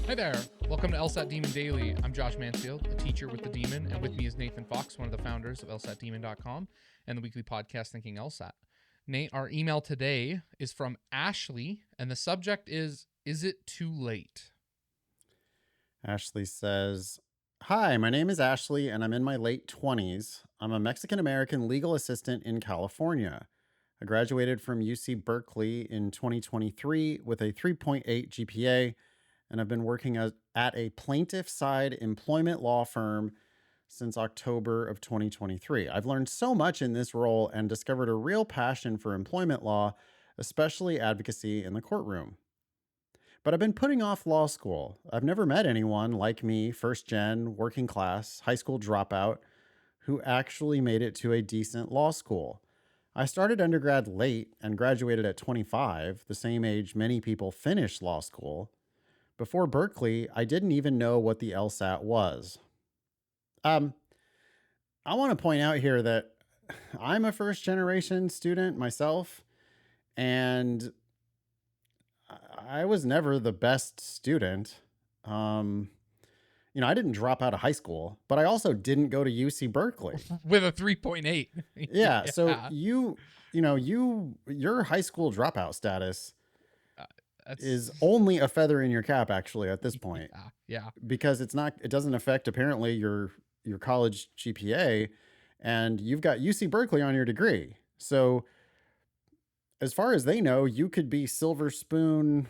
Hi there. Welcome to LSAT Demon Daily. I'm Josh Mansfield, a teacher with the Demon, and with me is Nathan Fox, one of the founders of LSATdemon.com and the weekly podcast Thinking LSAT. Nate, our email today is from Ashley, and the subject is it too late? Ashley says, "Hi, my name is Ashley and I'm in my late 20s. I'm a Mexican-American legal assistant in California. I graduated from UC Berkeley in 2023 with a 3.8 GPA, and I've been working at a plaintiff side employment law firm since October of 2023. I've learned so much in this role and discovered a real passion for employment law, especially advocacy in the courtroom. But I've been putting off law school. I've never met anyone like me, first gen, working class, high school dropout, who actually made it to a decent law school. I started undergrad late and graduated at 25, the same age many people finish law school. Before Berkeley, I didn't even know what the LSAT was. Um, I want to point out here that I'm a first generation student myself, and I was never the best student. Um, I didn't drop out of high school, but I also didn't go to UC Berkeley. With a 3.8. Yeah, so your high school dropout status is only a feather in your cap actually at this point. Yeah. Because it doesn't affect apparently your college GPA, and you've got UC Berkeley on your degree. So as far as they know, you could be silver spoon,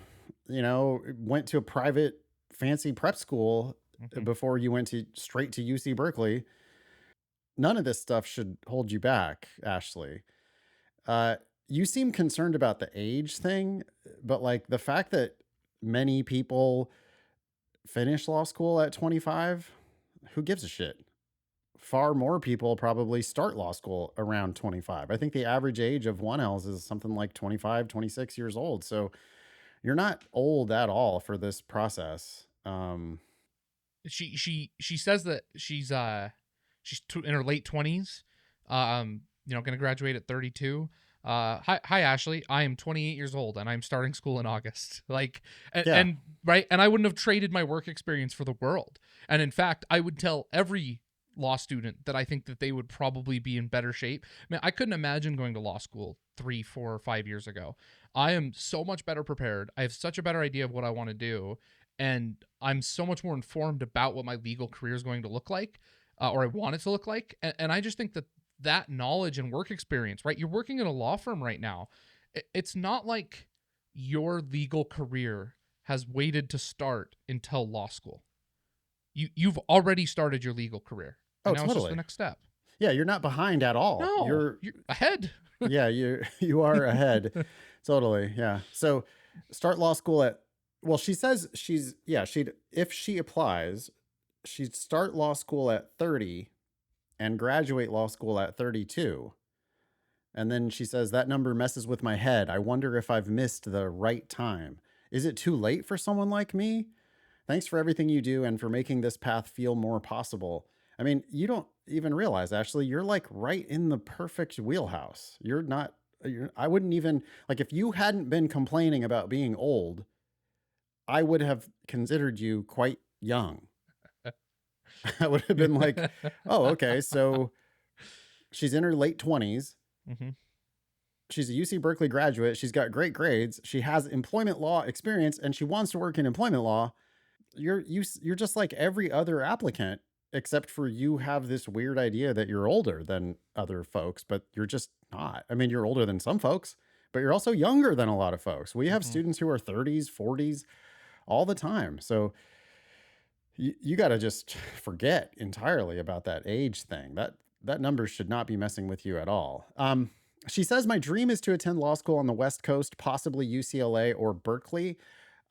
went to a private fancy prep school before you went straight to UC Berkeley. None of this stuff should hold you back, Ashley. You seem concerned about the age thing, but like the fact that many people finish law school at 25, who gives a shit? Far more people probably start law school around 25. I think the average age of 1Ls is something like 25, 26 years old. So you're not old at all for this process. She says that she's in her late 20s. Going to graduate at 32. Hi Ashley. I am 28 years old and I'm starting school in August. And I wouldn't have traded my work experience for the world. And in fact, I would tell every law student that I think that they would probably be in better shape. I mean, I couldn't imagine going to law school 3, 4, or 5 years ago. I am so much better prepared. I have such a better idea of what I want to do, and I'm so much more informed about what my legal career is going to look like, or I want it to look like. And I just think that knowledge and work experience, right? You're working in a law firm right now. It's not like your legal career has waited to start until law school. You've already started your legal career. And now totally. It's just the next step. Yeah, you're not behind at all. No, you're ahead. Yeah, you are ahead. Totally. Yeah. So start law school she says if she applies, she'd start law school at 30 and graduate law school at 32. And then she says that number messes with my head. I wonder if I've missed the right time. Is it too late for someone like me? Thanks for everything you do and for making this path feel more possible. I mean, you don't even realize, Ashley, you're like right in the perfect wheelhouse. I wouldn't even, like, if you hadn't been complaining about being old, I would have considered you quite young. I would have been like, oh, okay, so she's in her late 20s. Mm-hmm. She's a UC Berkeley graduate. She's got great grades. She has employment law experience, and she wants to work in employment law. You're just like every other applicant, except for you have this weird idea that you're older than other folks, but you're just not. I mean, you're older than some folks, but you're also younger than a lot of folks. We have students who are 30s, 40s all the time. So you got to just forget entirely about that age thing. That number should not be messing with you at all. She says, my dream is to attend law school on the West Coast, possibly UCLA or Berkeley.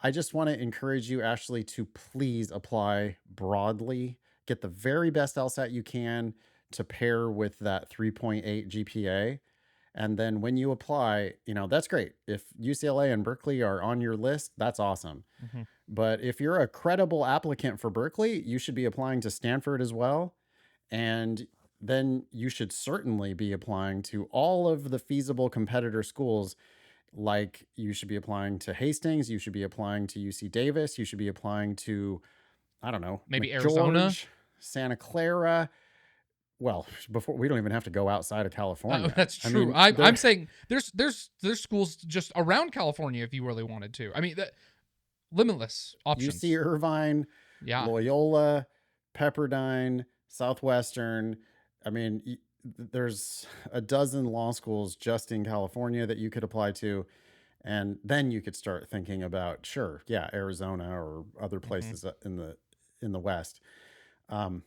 I just want to encourage you, Ashley, to please apply broadly. Get the very best LSAT you can to pair with that 3.8 GPA. And then when you apply, that's great. If UCLA and Berkeley are on your list, that's awesome. Mm-hmm. But if you're a credible applicant for Berkeley, you should be applying to Stanford as well. And then you should certainly be applying to all of the feasible competitor schools Like you should be applying to Hastings, you should be applying to UC Davis, you should be applying to, I don't know, Maybe Arizona. McGeorge, Santa Clara. Well, before we don't even have to go outside of California. That's I true. mean, I'm there saying there's schools just around California if you really wanted to. I mean, limitless UC options. Irvine, Yeah. Loyola, Pepperdine, Southwestern. I mean, there's a dozen law schools just in California that you could apply to. And then you could start thinking about, sure, yeah, Arizona or other Hmm. places in the West. Um,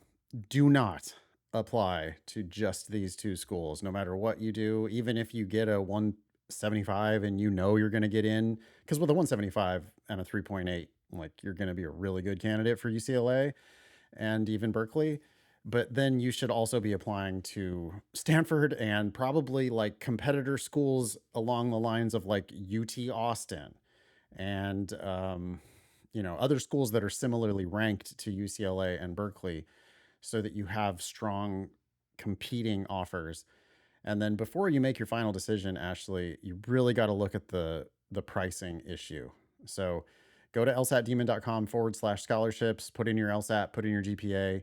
do not apply to just these two schools, no matter what you do. Even if you get a 175 and you know you're going to get in, because with a 175 and a 3.8, like you're going to be a really good candidate for UCLA and even Berkeley. But then you should also be applying to Stanford and probably like competitor schools along the lines of like UT Austin and other schools that are similarly ranked to UCLA and Berkeley, so that you have strong competing offers. And then before you make your final decision, Ashley, you really got to look at the pricing issue. So go to lsatdemon.com/scholarships, put in your LSAT, put in your GPA,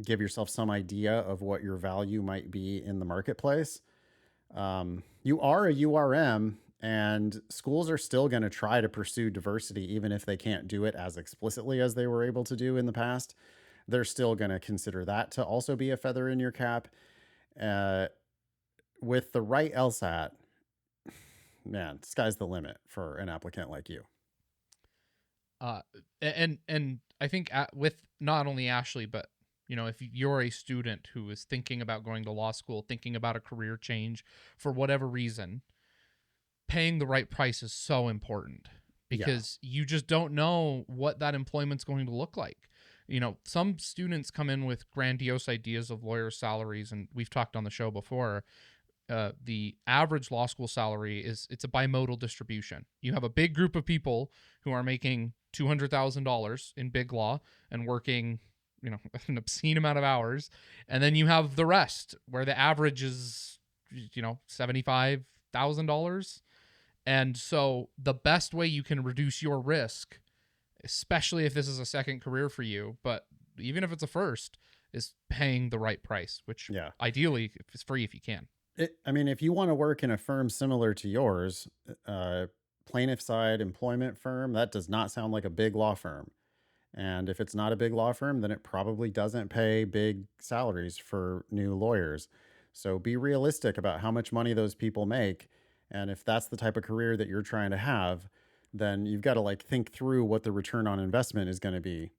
give yourself some idea of what your value might be in the marketplace. You are a URM, and schools are still going to try to pursue diversity, even if they can't do it as explicitly as they were able to do in the past. They're still going to consider that to also be a feather in your cap. Uh, with the right LSAT, man, sky's the limit for an applicant like you. Uh, and I think with not only Ashley, but if you're a student who is thinking about going to law school, thinking about a career change for whatever reason, paying the right price is so important Yeah. because you just don't know what that employment's going to look like. Some students come in with grandiose ideas of lawyer salaries, and we've talked on the show before. The average law school salary it's a bimodal distribution. You have a big group of people who are making $200,000 in big law and working, an obscene amount of hours, and then you have the rest where the average is, $75,000. And so the best way you can reduce your risk, especially if this is a second career for you, but even if it's a first, is paying the right price, which Yeah. ideally is free if you can. I mean, if you want to work in a firm similar to yours, plaintiff side employment firm, that does not sound like a big law firm. And if it's not a big law firm, then it probably doesn't pay big salaries for new lawyers. So be realistic about how much money those people make. And if that's the type of career that you're trying to have, then you've got to like think through what the return on investment is going to be.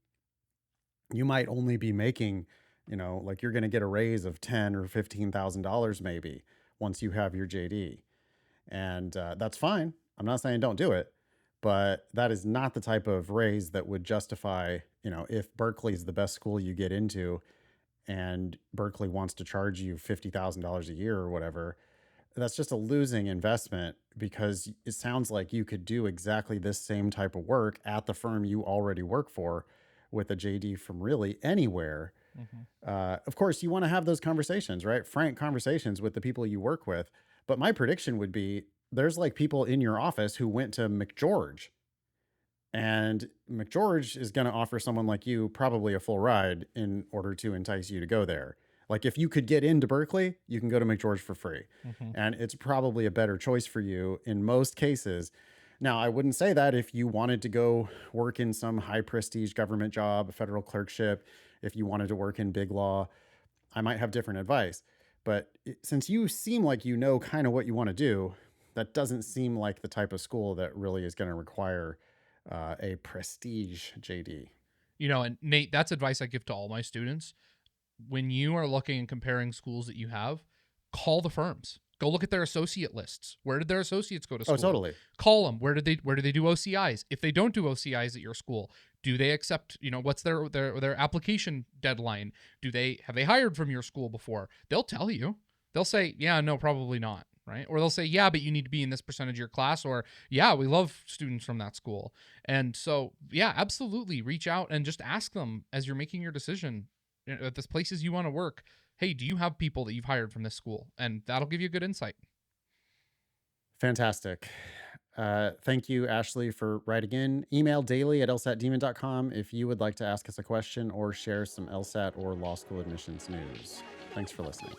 You might only be making, like you're going to get a raise of $10 or $15,000 maybe once you have your JD. And that's fine. I'm not saying don't do it, but that is not the type of raise that would justify, if Berkeley is the best school you get into and Berkeley wants to charge you $50,000 a year or whatever. That's just a losing investment because it sounds like you could do exactly this same type of work at the firm you already work for with a JD from really anywhere. Mm-hmm. Of course, you want to have those conversations, right? Frank conversations with the people you work with. But my prediction would be there's like people in your office who went to McGeorge, and McGeorge is going to offer someone like you probably a full ride in order to entice you to go there. Like if you could get into Berkeley, you can go to McGeorge for free. Mm-hmm. And it's probably a better choice for you in most cases. Now, I wouldn't say that if you wanted to go work in some high prestige government job, a federal clerkship, if you wanted to work in big law, I might have different advice. But since you seem like you know kind of what you want to do, that doesn't seem like the type of school that really is going to require a prestige JD. And Nate, that's advice I give to all my students. When you are looking and comparing schools that you have, call the firms. Go look at their associate lists. Where did their associates go to Oh, school? totally. Call them. Where do they do OCIs? If they don't do OCIs at your school, do they accept, what's their application deadline? Have they hired from your school before? They'll tell you. They'll say, "Yeah, no, probably not." Right? Or they'll say, "Yeah, but you need to be in this percentage of your class," or "Yeah, we love students from that school." And so, yeah, absolutely reach out and just ask them as you're making your decision at the places you want to work. Hey, do you have people that you've hired from this school? And that'll give you a good insight. Fantastic. Thank you, Ashley, for writing in. Email daily@lsatdemon.com if you would like to ask us a question or share some LSAT or law school admissions news. Thanks for listening.